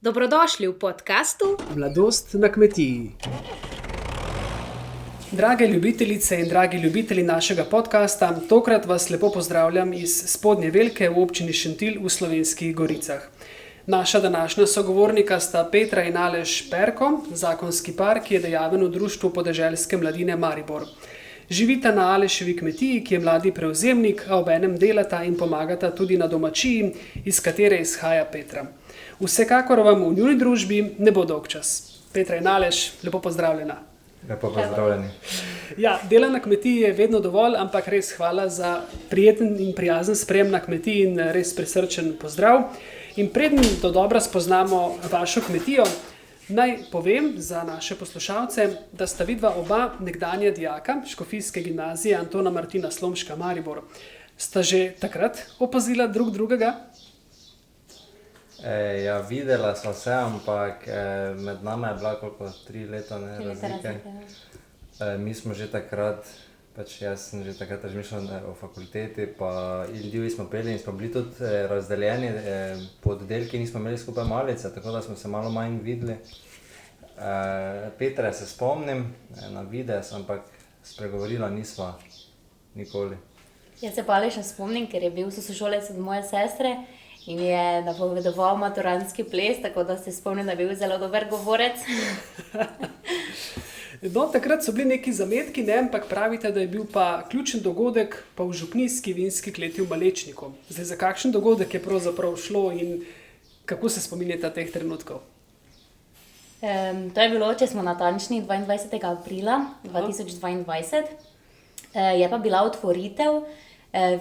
Dobrodošli v podkastu Mladost na kmetiji. Drage ljubitelice in dragi ljubitelji našega podcasta, tokrat vas lepo pozdravljam iz Spodnje Velke v občini Šentilj v Slovenskih Goricah. Naša današnja sogovornika sta Petra in Aleš Perko, zakonski par, ki je dejaven v Društvu podeželske mladine Maribor. Živita na Aleševi kmetiji, ki je mladi prevzemnik, a obenem delata in pomagata tudi na domačiji, iz katere izhaja Petra. Vsekakor vam v njuni družbi ne bo dolg čas. Petra in Aleš, lepo pozdravljena. Lepo pozdravljeni. Ja, dela na kmetiji je vedno dovolj, ampak res hvala za prijeten in prijazen sprejem na kmetiji in res prisrčen pozdrav. In preden dodobra spoznamo vašo kmetijo, naj povem za naše poslušalce, da sta vidva oba nekdanja dijaka Škofijske gimnazije Antona Martina Slomška Maribor. Sta že takrat opazila drug drugega? Ja, videla sva se, ampak med nama je bila koliko 3 leta razlike. Mi smo že takrat, jaz sem že takrat razmišljal o fakulteti, pa divji smo peli in smo bili tudi razdeljeni po oddelki, nismo imeli skupaj malice, tako da smo se malo manj videli. Petre se spomnim na videz, ampak spregovorila nisva nikoli. Jaz se pa Aleša spomnim, ker je bil sošolec od moje sestre in je napovedoval maturantski ples, tako da se spomnim, da je bil zelo dober govorec. No, takrat so bili neki zametki, ampak pravite, da je bil pa ključen dogodek pa v župnijski vinski kleti v Malečniku. Zdaj, za kakšen dogodek je pravzaprav šlo in kako se spominjate teh trenutkov? To je bilo, če smo natančni, 22. aprila 2022. Je pa bila otvoritev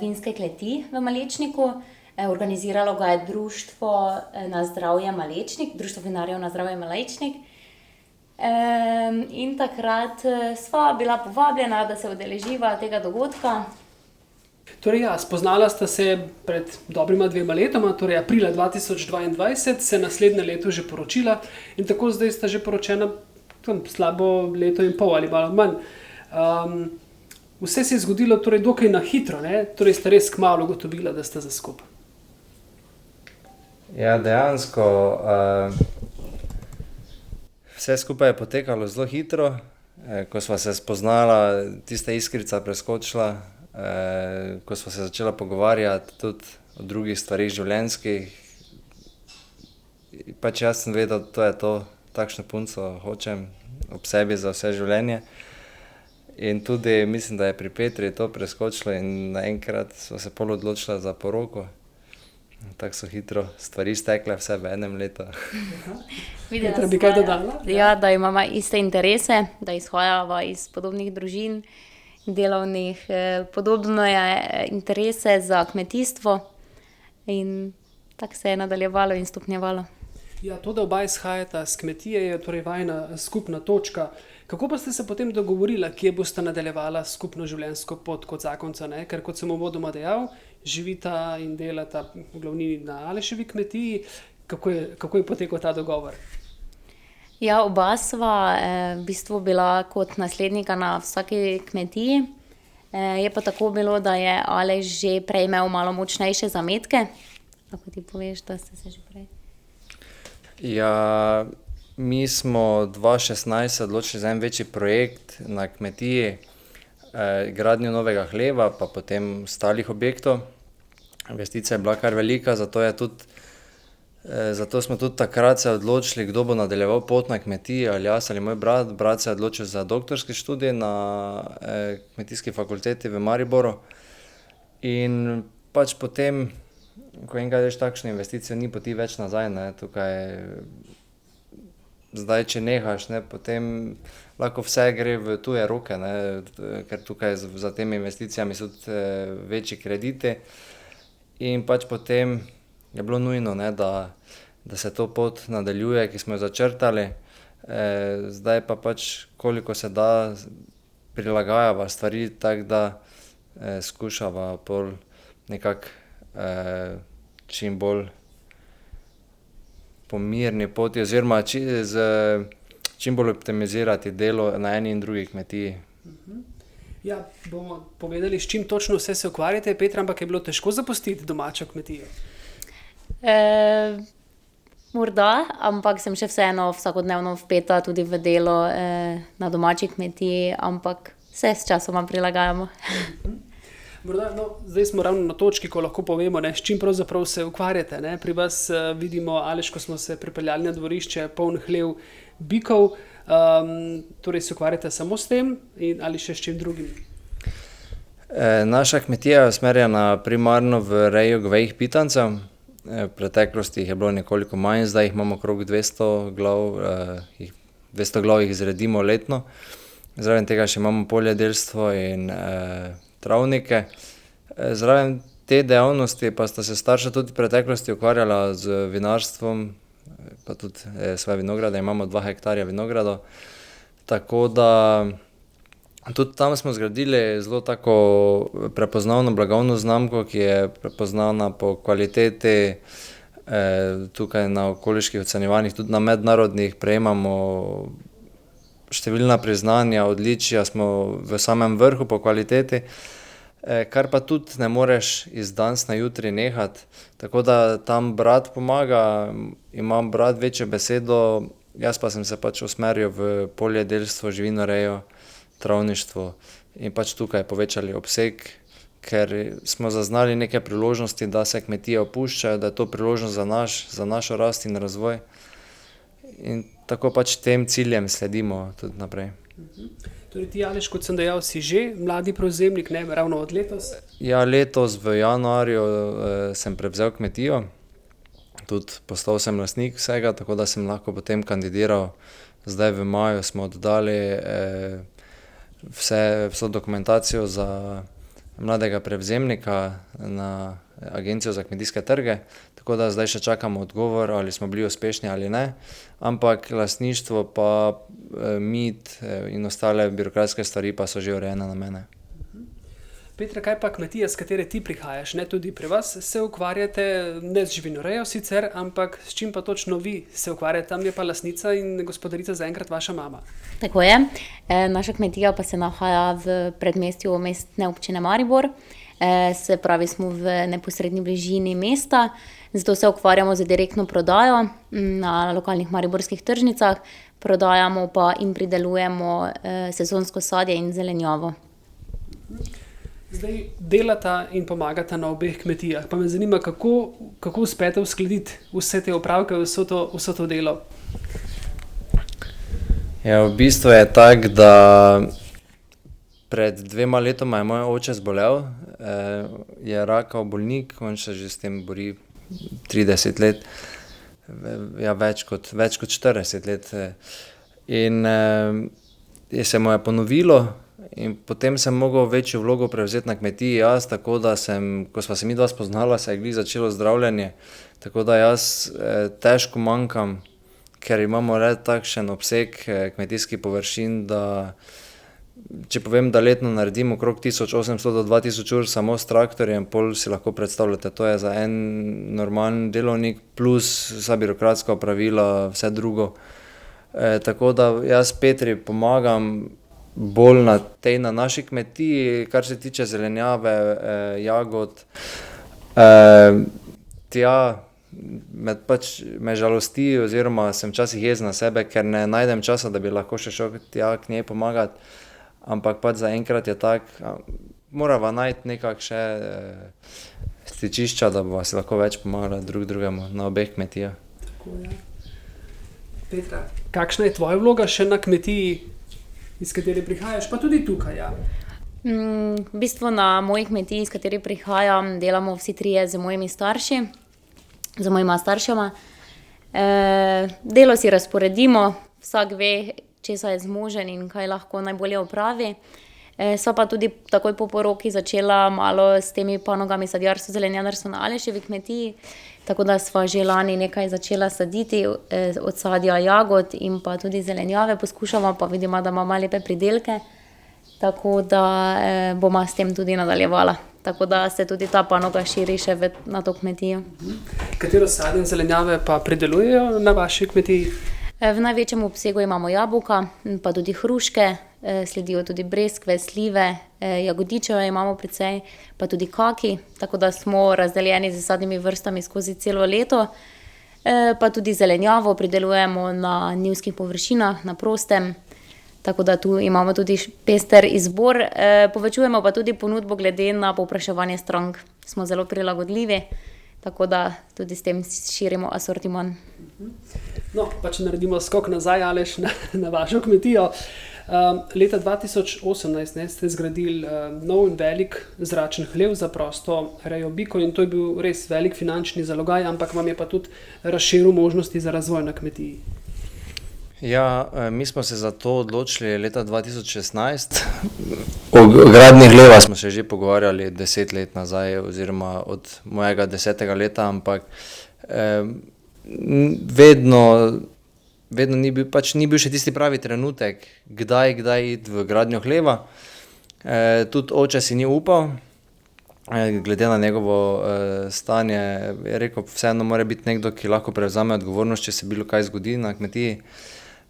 vinske kleti v Malečniku. Organiziralo ga je Društvo na zdravje Malečnik, Društvo vinarjev na zdravje Malečnik. In takrat sva bila povabljena, da se udeleživa tega dogodka. Torej ja, spoznala sta se pred dobrima 2 letoma, torej aprila 2022, se naslednje leto že poročila in tako zdaj sta že poročena slabo leto in pol ali malo manj. Vse se je zgodilo torej dokaj na hitro, torej sta res kmalu ugotovila, da sta za skupaj. Ja, dejansko vse skupaj je potekalo zelo hitro. Ko sva se spoznala, tista iskrica preskočila, ko sva se začela pogovarjati tudi o drugih stvarih življenjskih. Jaz sem vedel, da to je to, takšno punco hočem ob sebi za vse življenje. In tudi mislim, da je pri Petri to preskočilo in naenkrat sva se pol odločila za poroko. Tako so hitro stvari stekle vse v enem letu. Petra, bi kaj dodala? Ja, da imamo iste interese, da izhajava iz podobnih družin, delovnih, podobno je interese za kmetijstvo in tako se je nadaljevalo in stopnjevalo. Ja, to, da oba izhajata s kmetije, je torej vajina skupna točka. Kako pa ste se potem dogovorila, kje boste nadaljevala skupno življenjsko pot kot zakonca, Ker kot sem uvodoma dejal, živita in delata v glavnini na Aleševi kmetiji. Kako je potekal ta dogovor? Ja, oba sva v bistvu bila kot naslednika na vsaki kmetiji. Je pa tako bilo, da je Aleš že prej imel malo močnejše zametke. Lahko ti poveš, da ste se že prej? Ja, mi smo 2016 odločili za en večji projekt na kmetiji, gradnjo novega hleva, pa potem ostalih objektov. Investicija je bila kar velika, zato smo tudi takrat se odločili, kdo bo nadaljeval pot na kmetiji, ali jaz ali moj brat. Brat se je odločil za doktorski študij na kmetijski fakulteti v Mariboru. In potem, ko enkrat veš takšno investicijo, ni poti več nazaj, tukaj. Zdaj, če nehaš, potem lahko vse gre v tuje roke, ker tukaj za temi investicijami so tudi večji krediti. In potem je bilo nujno, da se to pot nadaljuje, ki smo jo začrtali. Zdaj pa koliko se da prilagajava stvari, tako da skušava pol nekako čim bolj po mirni poti oziroma čim bolj optimizirati delo na eni in drugi kmetiji. Ja, bomo povedali, s čim točno vse se ukvarjate, Petra, ampak je bilo težko zapustiti domačo kmetijo? Morda, ampak sem še vseeno vsakodnevno vpeta tudi v delo na domači kmetiji, ampak se s časoma prilagajamo. Morda, zdaj smo ravno na točki, ko lahko povemo, s čim pravzaprav se ukvarjate. Ne? Pri vas vidimo, Aleš, ko smo se pripeljali na dvorišče, poln hlev bikov. Torej se ukvarjate samo s tem ali še s čim drugim? Naša kmetija je usmerjena primarno v rejo govejih pitancev. V preteklosti jih je bilo nekoliko manj, zdaj jih imamo okrog 200 glav, 200 glav jih izredimo letno. Zraven tega še imamo poljedelstvo in travnike. Zraven te dejavnosti pa sta se starša tudi v preteklosti ukvarjala z vinarstvom, pa tudi svoje vinograde, imamo 2 hektarja vinogradov. Tako da tudi tam smo zgradili zelo tako prepoznavno blagovno znamko, ki je prepoznana po kvaliteti, tukaj na okoliških ocenjevanjih, tudi na mednarodnih prejemamo številna priznanja, odličja, smo v samem vrhu po kvaliteti, kar pa tudi ne moreš iz danes na jutri nehati. Tako da tam brat pomaga, imam brat večjo besedo, jaz pa sem se pač usmeril v poljedelstvo, živinorejo, travništvo in pač tukaj povečali obseg, ker smo zaznali neke priložnosti, da se kmetije opuščajo, da je to priložnost za našo rast in razvoj. In tako pač tem ciljem sledimo tudi naprej. Torej ti, Aleš, kot sem dejal, si že mladi prevzemnik, ne ravno od letos? Ja, letos v januarju sem prevzel kmetijo, tudi postal sem lastnik vsega, tako da sem lahko potem kandidiral. Zdaj v maju smo oddali vso dokumentacijo za mladega prevzemnika na Agencijo za kmetijske trge, tako da zdaj še čakamo odgovor, ali smo bili uspešni ali ne, ampak lastništvo pa mit in ostale birokratske stvari pa so že urejene na mene. Petra, kaj pa kmetija, s katere ti prihajaš, ne tudi pri vas, se ukvarjate ne z živinorejo sicer, ampak s čim pa točno vi se ukvarjate, tam je pa lastnica in gospodarica zaenkrat vaša mama. Tako je, naša kmetija pa se nahaja v predmestju mestne občine Maribor, se pravi smo v neposredni bližini mesta, zato se ukvarjamo z direktno prodajo na lokalnih mariborskih tržnicah, prodajamo pa in pridelujemo sezonsko sadje in zelenjavo. Zdaj delata in pomagata na obeh kmetijah, pa me zanima, kako uspete uskladiti vse te opravke, vso to delo? Ja, v bistvu je tako, da pred 2 letoma je moj oče zbolel, je rakav bolnik, on se že s tem bori 30 let, ja, več kot 40 let. In se mu je ponovilo, in potem sem mogel večjo vlogo prevzeti na kmetiji jaz, tako da ko sva se midva spoznala, se je glih začelo zdravljenje, tako da jaz težko manjkam, ker imamo takšen obseg kmetijskih površin, da če povem, da letno naredim okrog 1800 do 2000 ur samo s traktorjem, pol si lahko predstavljate, to je za en normalen delovnik, plus vsa birokratska opravila, vse drugo. Tako da jaz Petri pomagam bolj na naši kmetiji, kar se tiče zelenjave, jagod. Me žalosti oziroma sem včasih jezen na sebe, ker ne najdem časa, da bi lahko še šel tja k njej pomagati, ampak pač zaenkrat je tako, morava najti nekakšne stičišča, da bova si lahko več pomagala drug drugemu na obeh kmetijah. Tako je. Petra, kakšna je tvoja vloga še na kmetiji, iz katere prihajaš, pa tudi tukaj, ja? V bistvu na moji kmetiji, iz katere prihajam, delamo vsi trije z mojimi starši, z mojima staršema. Delo si razporedimo, vsak ve, česa je zmožen in kaj lahko najbolje opravi. Sva pa tudi takoj po poroki začela malo s temi panogami sadjarstvo, zelenjadarstvo na Aleševi kmetiji, tako da sva že lani nekaj začela saditi od sadja jagod in pa tudi zelenjave poskušamo, pa vidimo, da imamo lepe pridelke, tako da bomo s tem tudi nadaljevala. Tako da se tudi ta panoga širi še na to kmetijo. Katero sadje in zelenjave pa pridelujejo na vaši kmetiji? V največjem obsegu imamo jabolka, pa tudi hruške, sledijo tudi breskve, slive, jagodičeve imamo precej, pa tudi kaki, tako da smo razdeljeni z sadnimi vrstami skozi celo leto. pa tudi zelenjavo pridelujemo na njivskih površinah, na prostem. Tako da tu imamo tudi pester izbor, povečujemo pa tudi ponudbo glede na povpraševanje strank. Smo zelo prilagodljivi, tako da tudi s tem širimo asortiman. No, pa če naredimo skok nazaj, Aleš, na vašo kmetijo. Leta 2018 ste zgradili nov in velik zračen hlev za prosto rejo bikov in to je bil res velik finančni zalogaj, ampak vam je pa tudi razširil možnosti za razvoj na kmetiji. Ja, mi smo se za to odločili leta 2016. O gradnji hleva smo se že pogovarjali 10 let nazaj oziroma od mojega 10. leta, ampak vedno ni bil še tisti pravi trenutek, kdaj iti v gradnjo hleva. Tudi oče si ni upal, glede na njegovo stanje, je rekel, vseeno mora biti nekdo, ki lahko prevzame odgovornost, če se bilo kaj zgodi na kmetiji.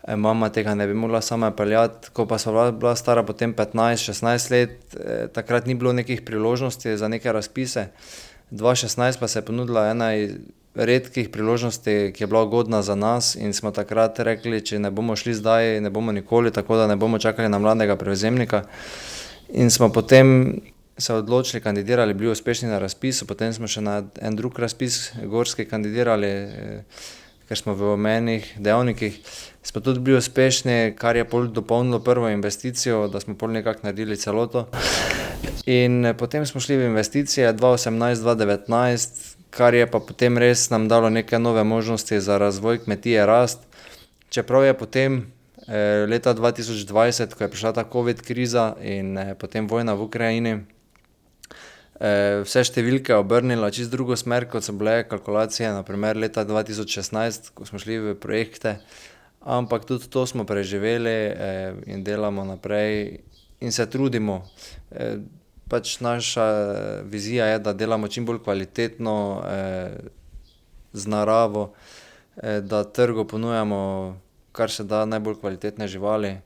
Mama tega ne bi mogla sama peljati, ko pa sva bila stara potem 15-16 let, takrat ni bilo nekih priložnosti za neke razpise. 2016 pa se je ponudila ena redkih priložnosti, ki je bila ugodna za nas in smo takrat rekli, če ne bomo šli zdaj, ne bomo nikoli, tako da ne bomo čakali na mladega prevzemnika. In smo potem se odločili, kandidirali, bili uspešni na razpisu, potem smo še na en drug razpis gorski kandidirali, ker smo v omenjenih dejavnikih. Smo tudi bili uspešni, kar je pol dopolnilo prvo investicijo, da smo pol nekako naredili celoto. In potem smo šli v investicije 2018-2019, kar je pa potem res nam dalo neke nove možnosti za razvoj kmetije, rast. Čeprav je potem leta 2020, ko je prišla ta COVID kriza in potem vojna v Ukrajini, vse številke obrnila čisto drugo smer, kot so bile kalkulacije, naprimer leta 2016, ko smo šli v projekte, ampak tudi to smo preživeli in delamo naprej in se trudimo. Pač naša vizija je, da delamo čim bolj kvalitetno z naravo, da trgu ponujamo kar se da najbolj kvalitetne živali,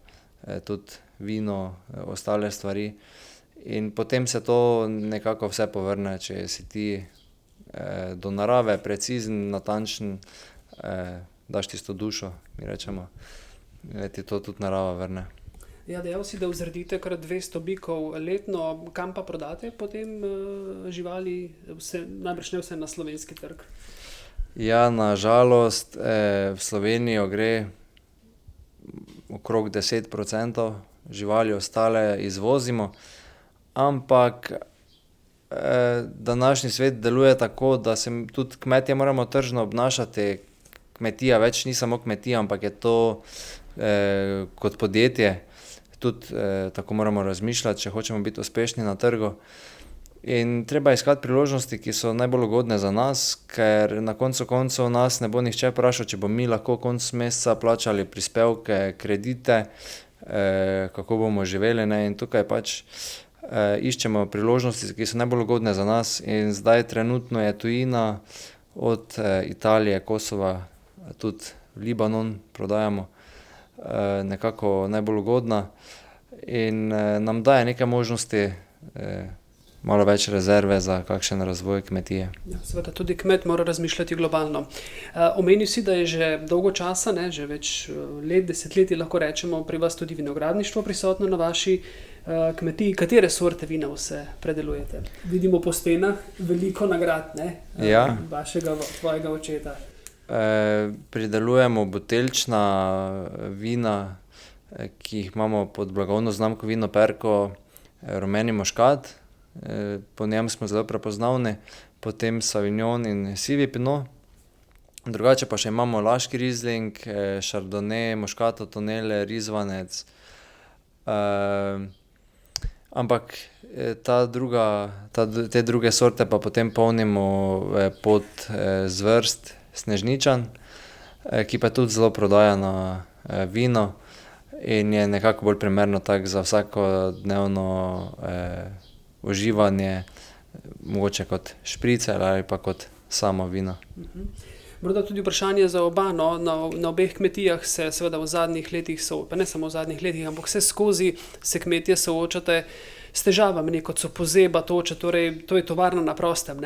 tudi vino, ostale stvari. In potem se to nekako vse povrne, če si ti do narave precizen, natančen, daš tisto dušo, mi rečemo, ti to tudi narava vrne. Ja, dejal si, da vzredite kar 200 bikov letno, kam pa prodate potem živali, najbrž ne vse na slovenski trg? Ja, na žalost v Slovenijo gre okrog 10% živali, ostale izvozimo, ampak današnji svet deluje tako, da se tudi kmetje moramo tržno obnašati. Kmetija več ni samo kmetija, ampak je to kot podjetje. Tudi tako moramo razmišljati, če hočemo biti uspešni na trgu. In treba iskati priložnosti, ki so najbolj ugodne za nas, ker na koncu koncev nas ne bo nihče vprašal, če bomo mi lahko konec meseca plačali prispevke, kredite, kako bomo živeli, ne? In tukaj pač iščemo priložnosti, ki so najbolj ugodne za nas. In zdaj trenutno je tujina od Italije, Kosova, tudi Libanon prodajamo, nekako najbolj ugodna in nam daje neke možnosti, malo več rezerve za kakšen razvoj kmetije. Ja, seveda tudi kmet mora razmišljati globalno. Omenil si, da je že dolgo časa, že več let, desetletij lahko rečemo, pri vas tudi vinogradništvo prisotno na vaši kmetiji. Katere sorte vina vse predelujete? Vidimo po stenah veliko nagrad, Ja. tvojega očeta. Pridelujemo buteljčna vina, ki jih imamo pod blagovno znamko Vino Perko, rumeni muškat, po njem smo zelo prepoznavni, potem Sauvignon in sivi pinot. Drugače pa še imamo laški rizling, Chardonnay, Moscato, Tonele, Rizvanec. Ampak te druge sorte pa potem polnimo pod zvrst Snežničan, ki pa tudi zelo prodajano vino in je nekako bolj primerno tak za vsakodnevno uživanje, mogoče kot špricer ali pa kot samo vino. Morda tudi vprašanje za oba, na obeh kmetijah se seveda v zadnjih letih, pa ne samo v zadnjih letih, ampak vse skozi se kmetje soočate s težavami, kot so pozeba, toča, torej to je tovarna na prostem,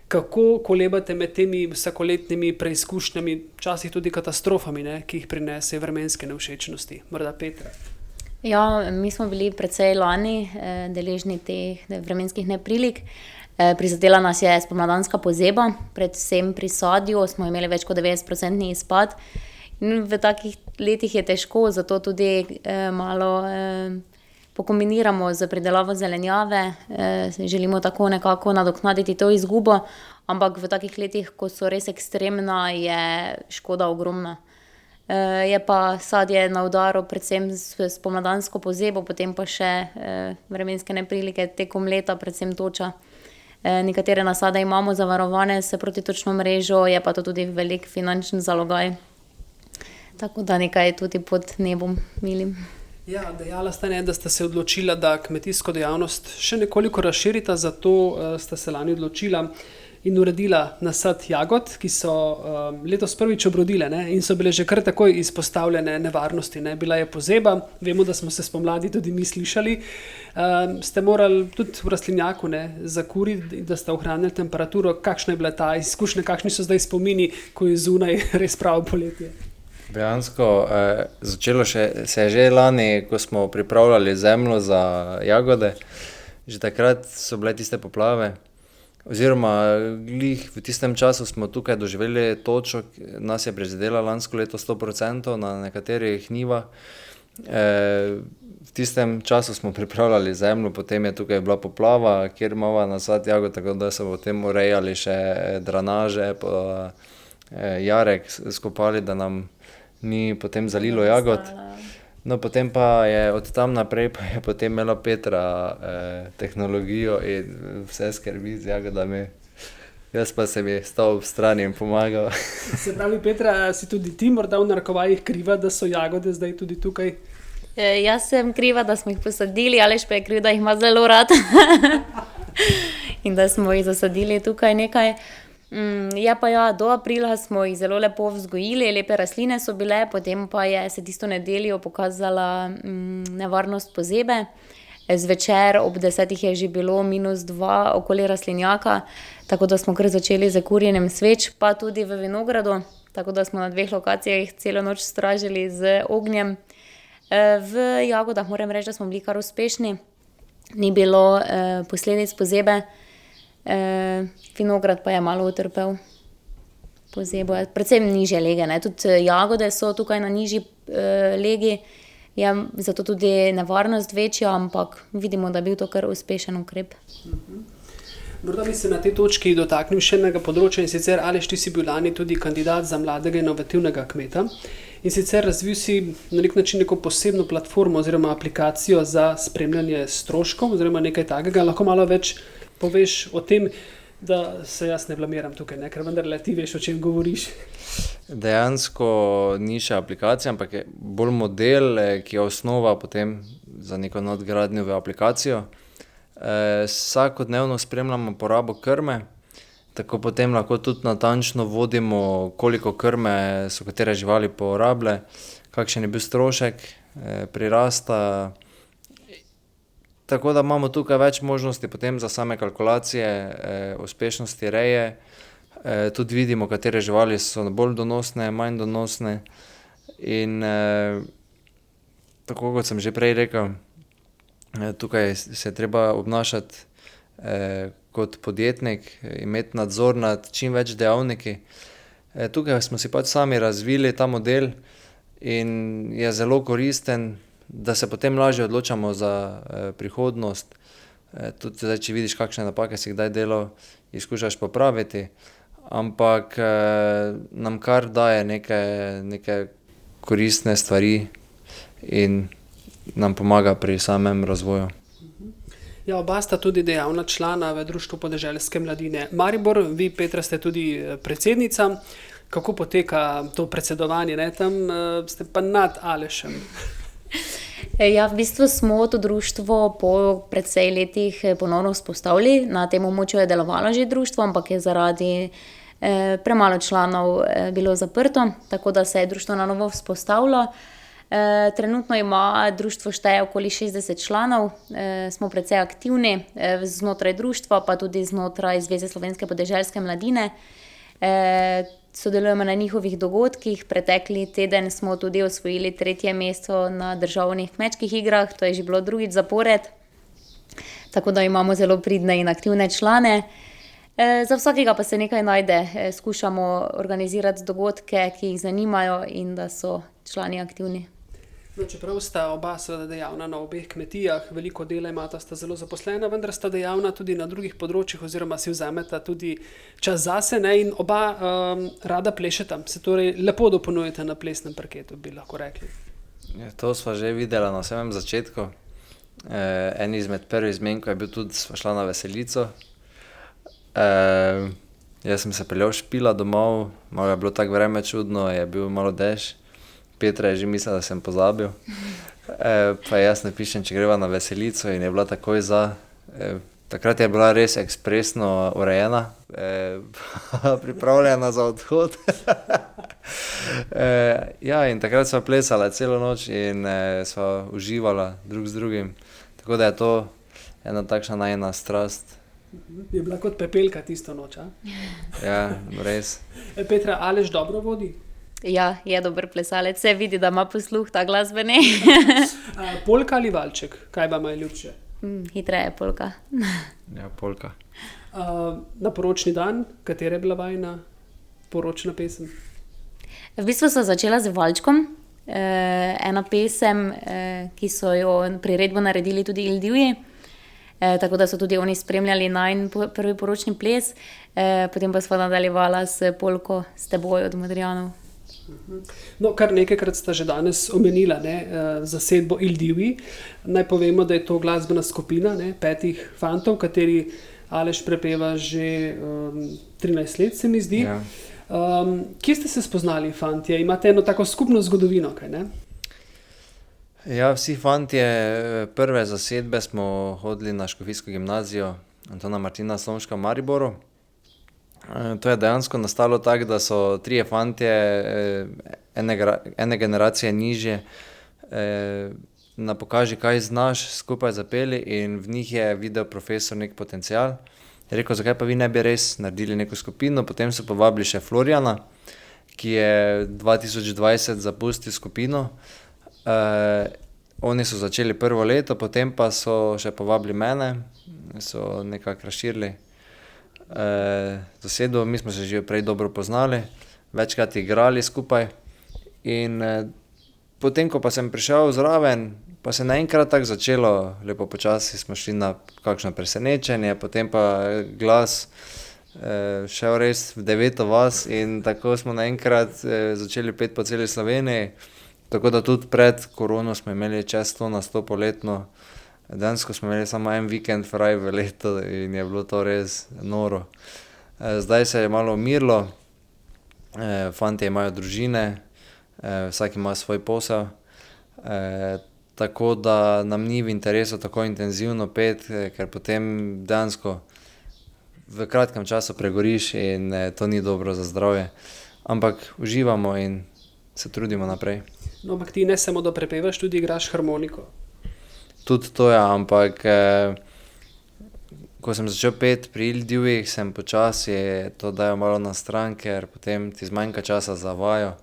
Kako kolebate med temi vsakoletnimi preizkušnjami, včasih tudi katastrofami, ne, ki jih prinese vremenske nevšečnosti? Morda Petra. Ja, mi smo bili precej lani deležni teh vremenskih neprilik. Prizadela nas je spomladanska pozeba, predvsem pri sadju smo imeli več kot 90% izpad. In v takih letih je težko, zato tudi malo pokombiniramo z pridelavo zelenjave, želimo tako nekako nadoknaditi to izgubo, ampak v takih letih, ko so res ekstremna, je škoda ogromna. Je pa sadje na udaru predvsem s spomladansko pozebo, potem pa še vremenske neprilike tekom leta, predvsem toča. Nekatere nasade imamo zavarovane s protitočno mrežo, je pa to tudi velik finančni zalogaj. Tako da nekaj tudi pod nebom milim. Ja, dejala sta, da sta se odločila, da kmetijsko dejavnost še nekoliko razširita, zato sta se lani odločila in uredila nasad jagod, ki so letos prvič obrodile, ne, in so bile že kar takoj izpostavljene nevarnosti. Ne. Bila je pozeba, vemo, da smo se spomladi tudi mi slišali. Ste morali tudi v rastlinjaku, ne, zakuriti, da ste ohranili temperaturo. Kakšna je bila ta izkušnja, kakšni so zdaj spomini, ko je zunaj res pravo poletje? Dejansko začelo se je že lani, ko smo pripravljali zemljo za jagode. Že takrat so bile tiste poplave. Oziroma, glih v tistem času smo tukaj doživeli točo, nas je prizadela lansko leto 100% na nekaterih njivah. V tistem času smo pripravljali zemljo, potem je tukaj bila poplava, kjer imamo nasad jagod, tako da so potem urejali še drenaže, jarek skopali, da nam ni potem zalilo jagod. No, potem pa je od tam naprej pa je potem imela Petra tehnologijo in vse skrbi z jagodami. Jaz pa sem ji stal ob strani in pomagal. Se pravi, Petra, si tudi ti morda v narekovajih kriva, da so jagode zdaj tudi tukaj? Jaz sem kriva, da smo jih posadili, Aleš pa je kriv, da jih ima zelo rad. In da smo jih zasadili tukaj nekaj. Ja, pa ja, do aprila smo jih zelo lepo vzgojili, lepe rastline so bile, potem pa je se tisto nedeljo pokazala nevarnost pozebe. Zvečer ob 10 je že bilo -2 okoli rastlinjaka, tako da smo kar začeli z kurjenjem sveč, pa tudi v vinogradu, tako da smo na 2 lokacijah celo noč stražili z ognjem. V jagodah moram reči, da smo bili kar uspešni, ni bilo posledic pozebe. Vinograd pa je malo utrpel pozebo, predvsem nižje lege, ne. Tudi jagode so tukaj na nižji legi, je zato tudi nevarnost večja, ampak vidimo, da je bil to kar uspešen ukrep. Morda bi se na tej točki dotaknil še enega področja, in sicer, Aleš, ti si bil lani tudi kandidat za mladega inovativnega kmeta in sicer razvil si na nek način neko posebno platformo oziroma aplikacijo za spremljanje stroškov oziroma nekaj takega. Lahko malo več poveš o tem, da se jaz ne blamiram tukaj, ne? Ker vendarle ti veš, o čem govoriš. Dejansko ni še aplikacija, ampak je bolj model, ki je osnova potem za neko nadgradnjo v aplikacijo. Vsakodnevno spremljamo porabo krme, tako potem lahko tudi natančno vodimo, koliko krme so katere živali porabile, kakšen je bil strošek prirasta. Tako da imamo tukaj več možnosti potem za same kalkulacije uspešnosti reje. Tudi vidimo, katere živali so bolj donosne, manj donosne. In tako kot sem že prej rekel, tukaj se je treba obnašati kot podjetnik, imeti nadzor nad čim več dejavniki. Tukaj smo si pač sami razvili ta model in je zelo koristen, da se potem lažje odločamo za prihodnost. Tudi zdaj, če vidiš, kakšne napake si kdaj delal, jih skušaš popraviti, ampak nam kar daje neke koristne stvari in nam pomaga pri samem razvoju. Ja, oba sta tudi dejavna člana v Društvu podeželske mladine Maribor. Vi, Petra, ste tudi predsednica. Kako poteka to predsedovanje, ne? Tam ste pa nad Alešem. Ja, v bistvu smo to društvo po precej letih ponovno vzpostavili. Na tem območju je delovalo že društvo, ampak je zaradi premalo članov bilo zaprto, tako da se je društvo na novo vzpostavilo. Trenutno ima društvo šteje okoli 60 članov, smo precej aktivni znotraj društva, pa tudi znotraj Zveze slovenske podeželske mladine. Sodelujemo na njihovih dogodkih. Pretekli teden smo tudi osvojili 3. mesto na državnih kmečkih igrah, to je že bilo 2. zapored. Tako da imamo zelo pridne in aktivne člane. Za vsakega pa se nekaj najde. Skušamo organizirati dogodke, ki jih zanimajo in da so člani aktivni. No, čeprav sta oba seveda dejavna na obeh kmetijah, veliko dela imata, sta zelo zaposlena, vendar sta dejavna tudi na drugih področjih oziroma si vzameta tudi čas zase, ne, in oba rada plešeta. Se torej lepo dopolnjujete na plesnem parketu, bi lahko rekli. Ja, to sva že videla na samem začetku. En izmed prvih zmenkov je bil tudi, sva šla na veselico. Jaz sem se peljal špila domov, malo je bilo tako vreme čudno, je bil malo dež. Petra je že mislila, da sem pozabil. Pa jaz napišem, če greva na veselico in je bila takoj za. Takrat je bila res ekspresno urejena, pripravljena za odhod. Ja, in takrat sva plesala celo noč in sva uživala drug z drugim. Tako da je to ena takšna najina strast. Je bila kot pepelka tisto noč, a? Ja, res. Petra, Aleš dobro vodi? Ja, je dober plesalec, se vidi, da ima posluh ta glasbeni. Polka ali valček? Kaj vam je ljubše? Hitreje polka. Ja, polka. Na poročni dan, katera je bila vajina poročna pesem? V bistvu so začela z valčkom. Ena pesem, ki so jo priredbo naredili tudi Ildivji. Tako da so tudi oni spremljali najin prvi poročni ples. Potem pa sva nadaljevala s polko S teboj od Modrijanov. No, kar nekajkrat sta že danes omenila, ne, zasedbo Ildivji. Naj povemo, da je to glasbena skupina, ne, 5 fantov, kateri Aleš prepeva že 13 let, se mi zdi. Ja. Kje ste se spoznali, fantje? Imate eno tako skupno zgodovino, kaj ne? Ja, vsi fantje prve zasedbe smo hodili na škofijsko gimnazijo Antona Martina Slomška v Mariboru. To je dejansko nastalo tako, da so 3 fantje ene generacije nižje na Pokaži, kaj znaš, skupaj zapeli in v njih je videl profesor nek potencial. Je rekel, zakaj pa vi ne bi res naredili neko skupino, potem so povabili še Florjana, ki je 2020 zapustil skupino. Oni so začeli prvo leto, potem pa so še povabili mene, so nekako razširili zasedo. Mi smo se že prej dobro poznali, večkrat igrali skupaj in potem, ko pa sem prišel zraven, pa se naenkrat tako začelo, lepo počasi smo šli na kakšno presenečenje, potem pa glas šel res v 9 vas in tako smo naenkrat začeli peti po celi Sloveniji. Tako da tudi pred korono smo imeli čez 100 nastopov letno. Dejansko smo imeli samo en vikend fraj v letu in je bilo to res noro. Zdaj se je malo umirilo, fantje imajo družine, vsak ima svoj posel, tako da nam ni v interesu tako intenzivno peti, ker potem dejansko v kratkem času pregoriš in to ni dobro za zdravje. Ampak uživamo in se trudimo naprej. No, ampak ti ne samo, da prepevaš, tudi igraš harmoniko. Tudi to je, ampak ko sem začel peti pri Ildivjih, sem počasi to dajal malo na stran, ker potem ti zmanjka časa za vajo.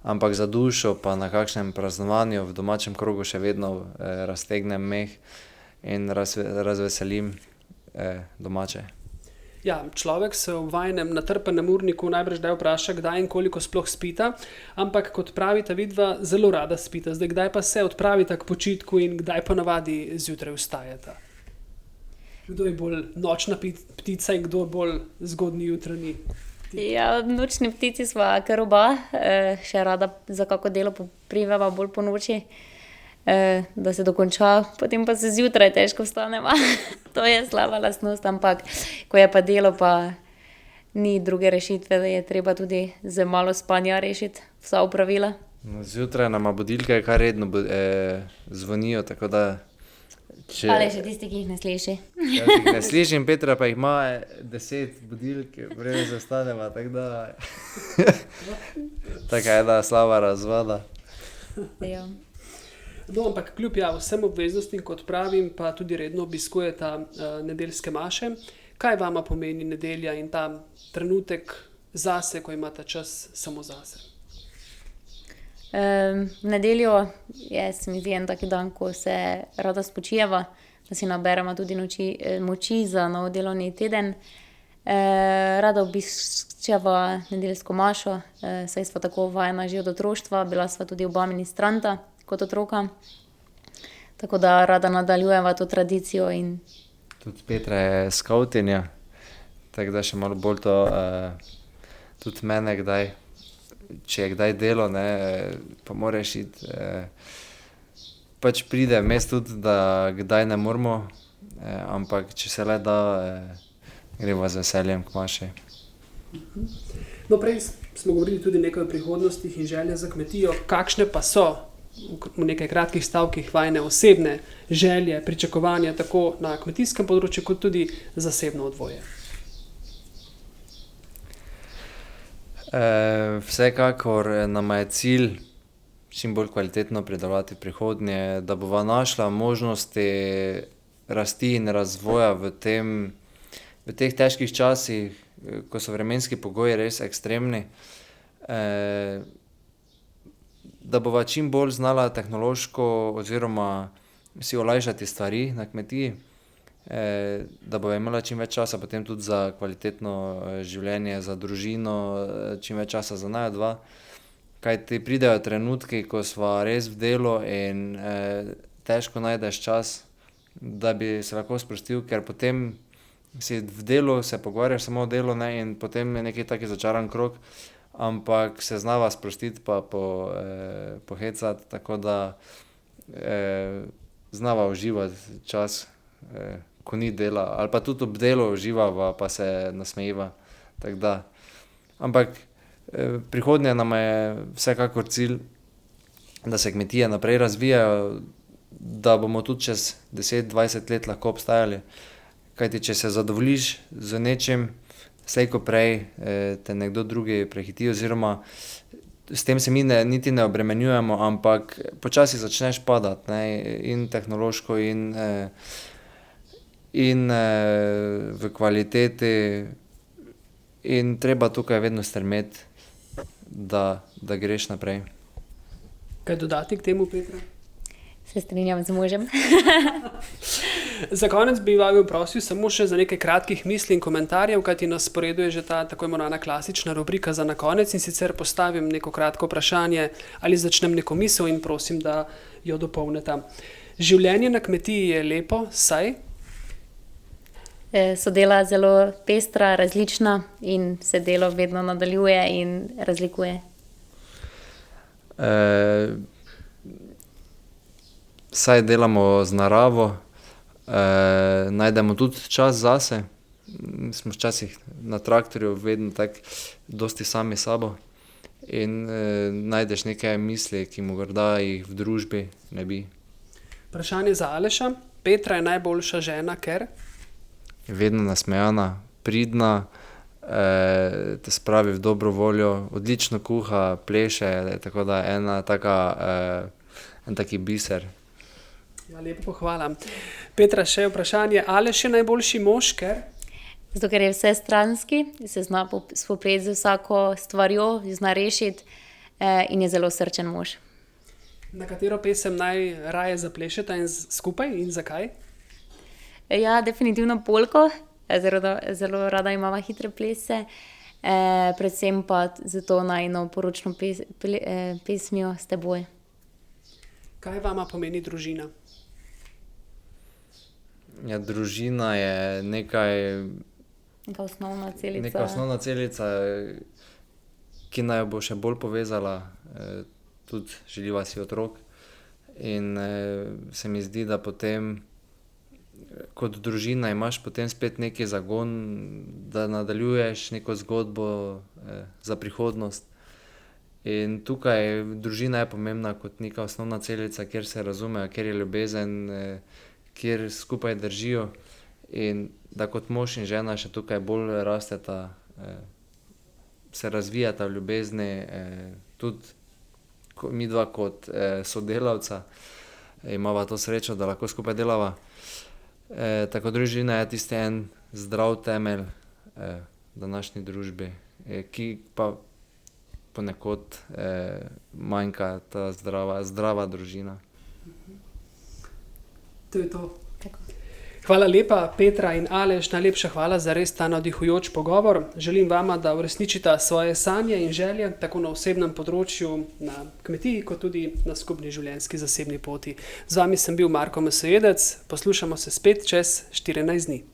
Ampak za dušo pa na kakšnem praznovanju v domačem krogu še vedno raztegnem meh in razveselim domače. Ja, človek se v vajnem natrpanem urniku najbrž da vpraša, kdaj in koliko sploh spita, ampak kot pravita vidva, zelo rada spita. Zdaj, kdaj pa se odpravita k počitku in kdaj pa navadi zjutraj vstajata? Kdo je bolj nočna ptica in kdo je bolj zgodnji jutranji? Ja, nočni ptici sva kar oba, še rada za kako delo poprivava bolj po noči, da se dokonča, potem pa se zjutraj težko vstaneva. To je slaba lastnost, ampak ko je pa delo, pa ni druge rešitve, da je treba tudi z malo spanja rešiti vsa opravila. No, zjutraj nama budilke kar redno zvonijo, tako da Ali še tisti, ki jih ne sliši. Jaz jih ne slišim, Petra pa jih ima 10 budilk, vreme se vstaneva, tako da taka je ena slaba razvada. Ja. No, ampak kljub vsem obveznostim, kot pravim, pa tudi redno obiskujeta nedeljske maše. Kaj vama pomeni nedelja in ta trenutek zase, ko imate čas samo zase? Nedeljo se mi zdi en taki dan, ko se rada spočijeva, da si naberemo tudi moči za nov delovni teden. Rada obiščeva nedeljsko mašo, saj sva tako vajena že od otroštva, bila sva tudi oba ministranta kot otroka. Tako da rada nadaljujeva to tradicijo. Tudi Petra je skautinja, tako da še malo bolj to, tudi mene kdaj, če je kdaj delo, ne, pa moraš iti, pač pride vmes tudi, da kdaj ne moramo, ampak če se le da, greva z veseljem k maši. No, prej smo govorili tudi nekaj o prihodnostih in želje za kmetijo. Kakšne pa so v nekaj kratkih stavkih vajine osebne želje, pričakovanja tako na kmetijskem področju, kot tudi zasebno odvoje? Vsekakor nam je cilj čim bolj kvalitetno pridelovati v prihodnje, da bova našla možnosti rasti in razvoja v teh težkih časih, ko so vremenski pogoji res ekstremni, da bova čim bolj znala tehnološko oziroma si olajšati stvari na kmetiji, da bova imela čim več časa potem tudi za kvalitetno življenje, za družino, čim več časa za naju dva. Kajti pridejo trenutki, ko sva res v delu in težko najdeš čas, da bi se lahko sprostil, ker potem si v delu, se pogovarjaš samo o delu, ne, in potem je neki taki začaran krog, ampak se znava sprostiti pa pohecati, tako da znava uživati čas, ko ni dela, ali pa tudi ob delu uživava pa se nasmejiva, tako da. Ampak prihodnje nam je vsekakor cilj, da se kmetije naprej razvijajo, da bomo tudi čez 10-20 let lahko obstajali. Kajti če se zadovoljiš z nečim, slej ko prej te nekdo drugi prehiti, oziroma s tem se mi niti ne obremenjujemo, ampak počasi začneš padati, ne, in tehnološko in v kvaliteti, in treba tukaj vedno stremeti, da greš naprej. Kaj dodati k temu, Petra? Se strinjam z možem. Za konec bi vaju prosil samo še za nekaj kratkih misli in komentarjev, kajti na sporedu je že ta tako imenovana klasična rubrika za na konec, in sicer postavim neko kratko vprašanje ali začnem neko misel in prosim, da jo dopolnite. Življenje na kmetiji je lepo, saj? So dela zelo pestra, različna in se delo vedno nadaljuje in razlikuje. Saj delamo z naravo, najdemo tudi čas zase, smo včasih na traktorju vedno tako dosti sami s sabo in najdeš neke misli, ki morda jih v družbi ne bi. Vprašanje za Aleša. Petra je najboljša žena, ker? Vedno nasmejana, pridna, te spravi v dobro voljo, odlično kuha, pleše, tako da en taki biser. Ja, lepo pohvala. Petra, še vprašanje. Aleš je najboljši mož, ker? Zato, ker je vsestranski, se zna spoprijeti z vsako stvarjo, zna rešiti in je zelo srčen mož. Na katero pesem najraje zaplešeta skupaj in zakaj? Ja, definitivno polko. Zelo rada imava hitre plese, predvsem pa za to najino poročno pesmijo S teboj. Kaj vama pomeni družina? Ja, družina je neka osnovna celica. Neka osnovna celica, ki naj bo še bolj povezala, tudi želiva si otrok. In se mi zdi, da potem kot družina imaš potem spet neki zagon, da nadaljuješ neko zgodbo za prihodnost. In tukaj družina je pomembna kot neka osnovna celica, kjer se razumejo, kjer je ljubezen, kjer skupaj držijo, in da kot mož in žena še tukaj bolj rasteta, se razvijata v ljubezni, tudi midva kot sodelavca. imava to srečo, da lahko skupaj delava. Tako družina je tisti en zdrav temelj današnji družbi, ki pa ponekod manjka ta zdrava družina. To je to. Tako. Hvala lepa, Petra in Aleš, najlepša hvala za res ta navdihujoč pogovor. Želim vama, da uresničita svoje sanje in želje, tako na osebnem področju, na kmetiji, kot tudi na skupni življenjski zasebni poti. Z vami sem bil Marko Mesojedec, poslušamo se spet čez 14 dni.